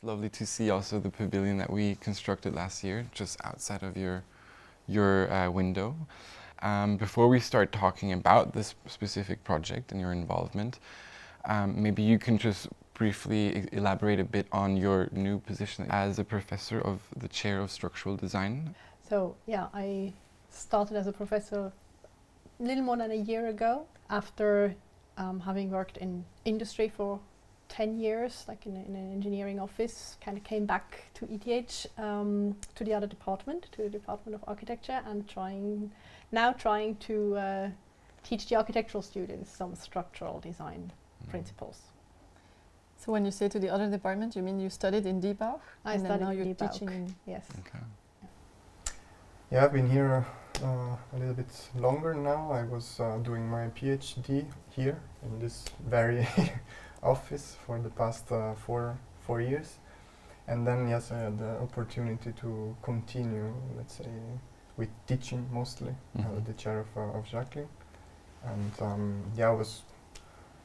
It's lovely to see also the pavilion that we constructed last year, just outside of your window. Before we start talking about this specific project and your involvement, maybe you can just briefly elaborate a bit on your new position as a professor of the chair of structural design. So yeah, I started as a professor a little more than a year ago after having worked in industry for 10 years, like in an engineering office. Kind of came back to ETH, to the other department, to the Department of Architecture, and trying to teach the architectural students some structural design principles. So when you say to the other department, you mean you studied in Diebauch? I and studied now in you're Diebauch. teaching in... Yes. Okay. Yeah, I've been here a little bit longer now. I was doing my PhD here in this very office for the past 4 years. And then, yes, I had the opportunity to continue, let's say, with teaching mostly, the chair of Jacqueline. And yeah, I was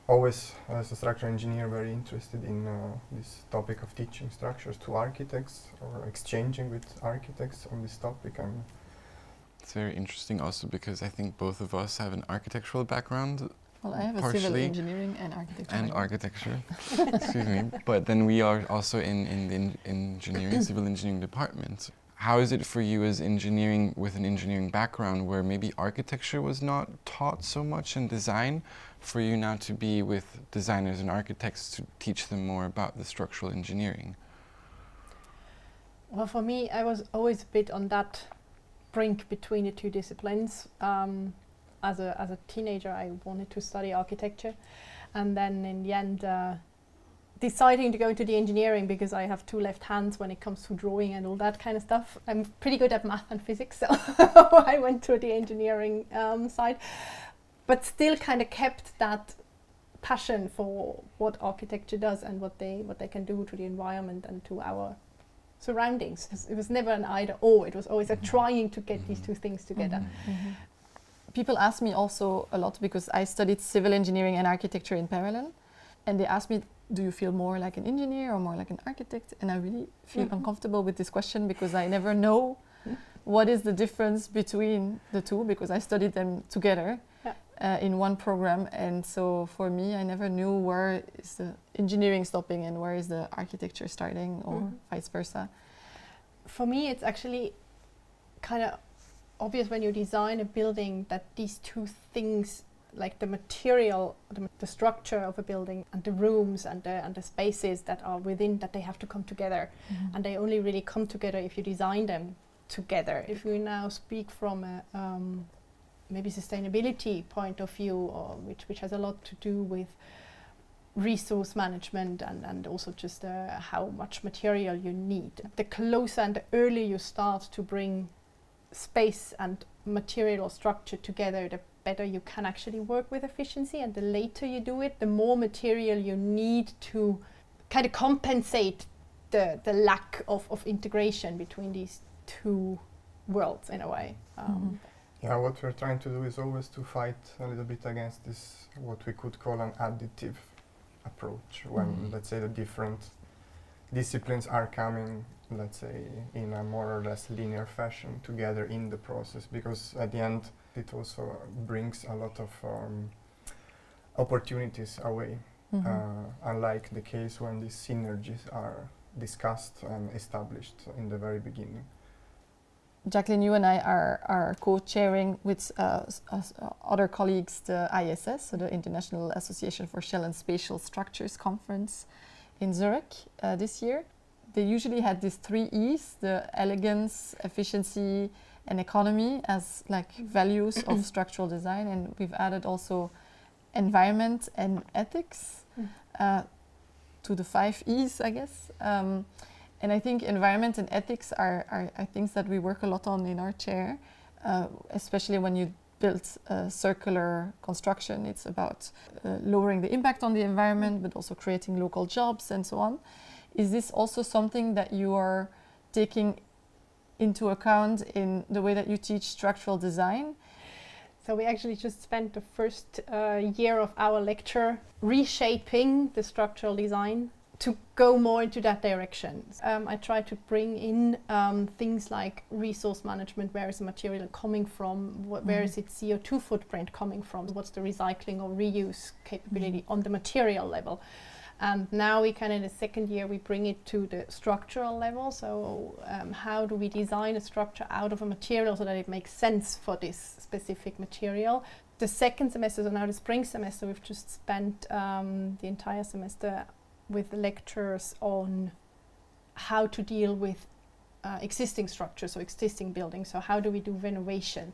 always, as a structural engineer, very interested in this topic of teaching structures to architects or exchanging with architects on this topic. And it's very interesting also because I think both of us have an architectural background. Well, I have a civil engineering and architecture. And architecture, excuse me. But then we are also in the engineering, civil engineering department. How is it for you as engineering with an engineering background where maybe architecture was not taught so much in design, for you now to be with designers and architects to teach them more about the structural engineering? Well, for me, I was always a bit on that brink between the two disciplines. As a teenager, I wanted to study architecture, and then in the end, deciding to go into the engineering because I have two left hands when it comes to drawing and all that kind of stuff. I'm pretty good at math and physics, so I went to the engineering side, but still kind of kept that passion for what architecture does and what they can do to the environment and to our surroundings. It was never an either or. It was always a trying to get these two things together. People ask me also a lot because I studied civil engineering and architecture in parallel, and they ask me, do you feel more like an engineer or more like an architect? And I really feel uncomfortable with this question because I never know what is the difference between the two, because I studied them together in one program, and so for me I never knew where is the engineering stopping and where is the architecture starting, or vice versa. For me, it's actually kind of obvious when you design a building that these two things, like the material, the structure of a building and the rooms and the spaces that are within, that they have to come together. And they only really come together if you design them together. If we now speak from a maybe sustainability point of view, or which has a lot to do with resource management and also just how much material you need. The closer and the earlier you start to bring space and material or structure together, the better you can actually work with efficiency, and the later you do it, the more material you need to kind of compensate the lack of integration between these two worlds in a way. yeah, what we're trying to do is always to fight a little bit against this, what we could call an additive approach, when let's say the different disciplines are coming, let's say, in a more or less linear fashion together in the process, because at the end it also brings a lot of opportunities away, unlike the case when these synergies are discussed and established in the very beginning. Jacqueline, you and I are co-chairing with other colleagues the ISS, so the International Association for Shell and Spatial Structures conference in Zurich this year. They usually had these 3 E's, the elegance, efficiency and economy, as like values of structural design, and we've added also environment and ethics to the 5 E's, I guess. And I think environment and ethics are things that we work a lot on in our chair, especially when you build circular construction. It's about lowering the impact on the environment, but also creating local jobs and so on. Is this also something that you are taking into account in the way that you teach structural design? So we actually just spent the first year of our lecture reshaping the structural design to go more into that direction. I try to bring in things like resource management. Where is the material coming from? Where is its CO2 footprint coming from? What's the recycling or reuse capability on the material level? And now we in the second year, we bring it to the structural level. So how do we design a structure out of a material so that it makes sense for this specific material? The second semester, so now the spring semester, we've just spent the entire semester with lectures on how to deal with existing structures or existing buildings. So how do we do renovation?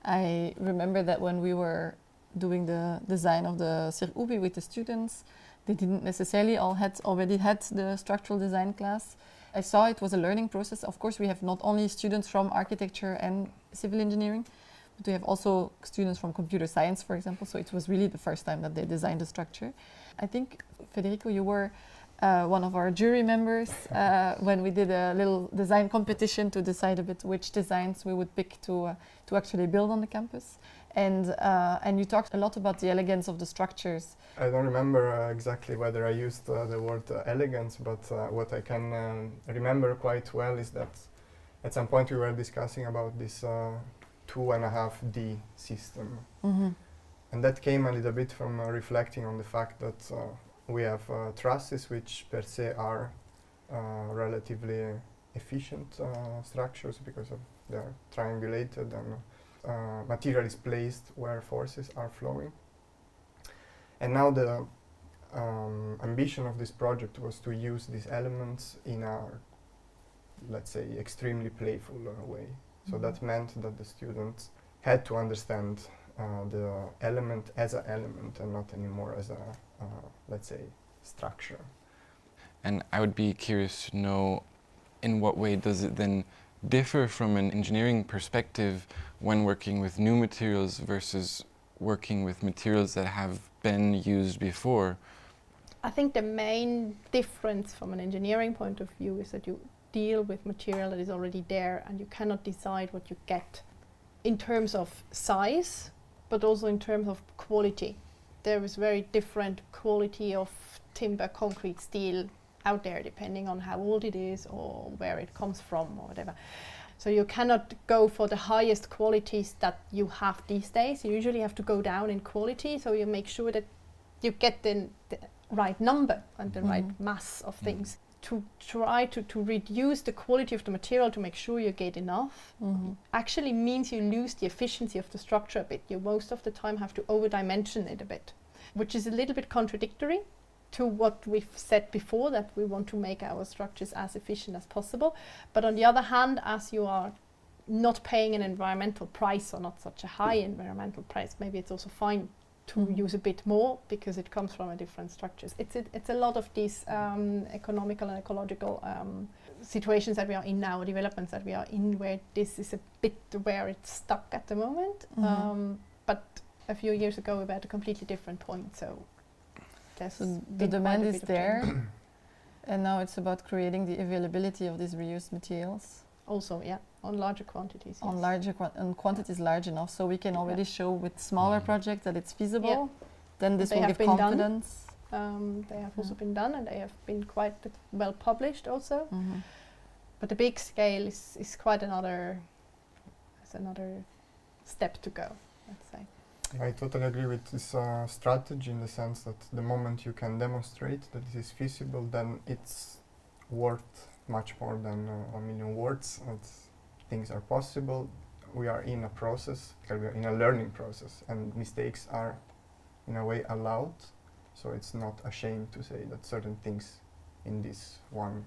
I remember that when we were doing the design of the Ubi with the students, they didn't necessarily already had the structural design class. I saw it was a learning process. Of course, we have not only students from architecture and civil engineering, but we have also students from computer science, for example. So it was really the first time that they designed a structure. I think, Federico, you were one of our jury members when we did a little design competition to decide a bit which designs we would pick to actually build on the campus. And you talked a lot about the elegance of the structures. I don't remember exactly whether I used the word elegance, but what I can remember quite well is that at some point we were discussing about this 2.5D system. And that came a little bit from reflecting on the fact that we have trusses which per se are relatively efficient structures because of they're triangulated and material is placed where forces are flowing. And now the ambition of this project was to use these elements in a, let's say, extremely playful way. So that meant that the students had to understand the element as an element and not anymore as a, let's say, structure. And I would be curious to know, in what way does it then differ from an engineering perspective when working with new materials versus working with materials that have been used before? I think the main difference from an engineering point of view is that you deal with material that is already there and you cannot decide what you get in terms of size, but also in terms of quality. There is very different quality of timber, concrete, steel out there depending on how old it is or where it comes from or whatever. So you cannot go for the highest qualities that you have these days. You usually have to go down in quality, so you make sure that you get the right number and the right mass of things. To try to reduce the quality of the material to make sure you get enough actually means you lose the efficiency of the structure a bit. You most of the time have to over-dimension it a bit, which is a little bit contradictory to what we've said before, that we want to make our structures as efficient as possible. But on the other hand, as you are not paying an environmental price or not such a high environmental price, maybe it's also fine to use a bit more because it comes from a different structures. It's a lot of these economical and ecological situations that we are in now, developments that we are in, where this is a bit where it's stuck at the moment. But a few years ago we were at a completely different point. So the demand is there, and now it's about creating the availability of these reused materials. Also, yeah, on larger quantities. On yes. larger quantities large enough, so we can already show with smaller projects that it's feasible. Then this They will have give been confidence. They have also been done, and they have been quite well published also. But the big scale is quite another step to go, let's say. I totally agree with this strategy in the sense that the moment you can demonstrate that it is feasible, then it's worth much more than a million words. Things are possible. We are in a process, we are in a learning process, and mistakes are in a way allowed. So it's not a shame to say that certain things in this one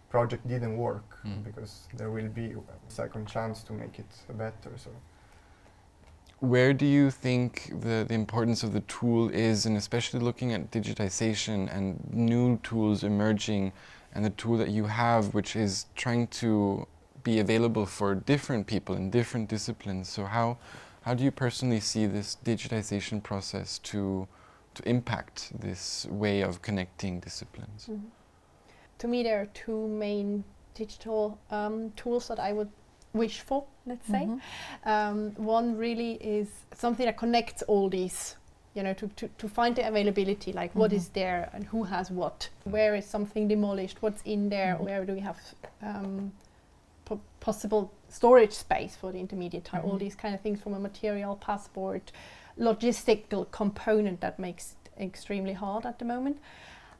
project didn't work, because there will be a second chance to make it better. So where do you think the importance of the tool is, and especially looking at digitization and new tools emerging, and the tool that you have, which is trying to be available for different people in different disciplines? So how do you personally see this digitization process to impact this way of connecting disciplines? To me, there are two main digital tools that I would wish for, let's say. One really is something that connects all these you know, to find the availability, like what is there and who has what, where is something demolished, what's in there, where do we have possible storage space for the intermediate time, all these kind of things from a material passport, logistical component that makes it extremely hard at the moment.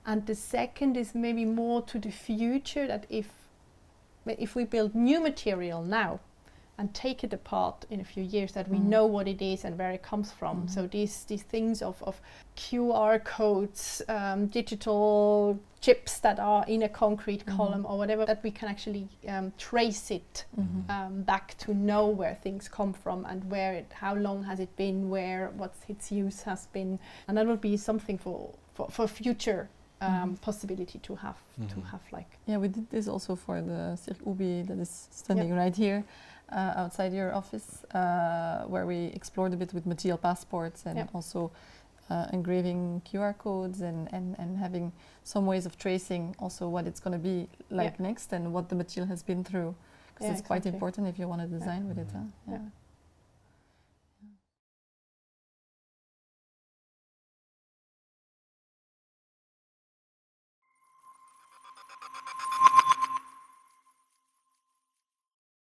And the second is maybe more to the future, that if we build new material now and take it apart in a few years, that we know what it is and where it comes from. So these things of QR codes, digital chips that are in a concrete column or whatever, that we can actually trace it back to know where things come from and how long has it been, what its use has been, and that would be something for future possibility to have like. Yeah, we did this also for the Cirque Ubi that is standing right here outside your office, where we explored a bit with material passports and also engraving QR codes and having some ways of tracing also what it's going to be like next and what the material has been through, because it's quite important if you want to design with it.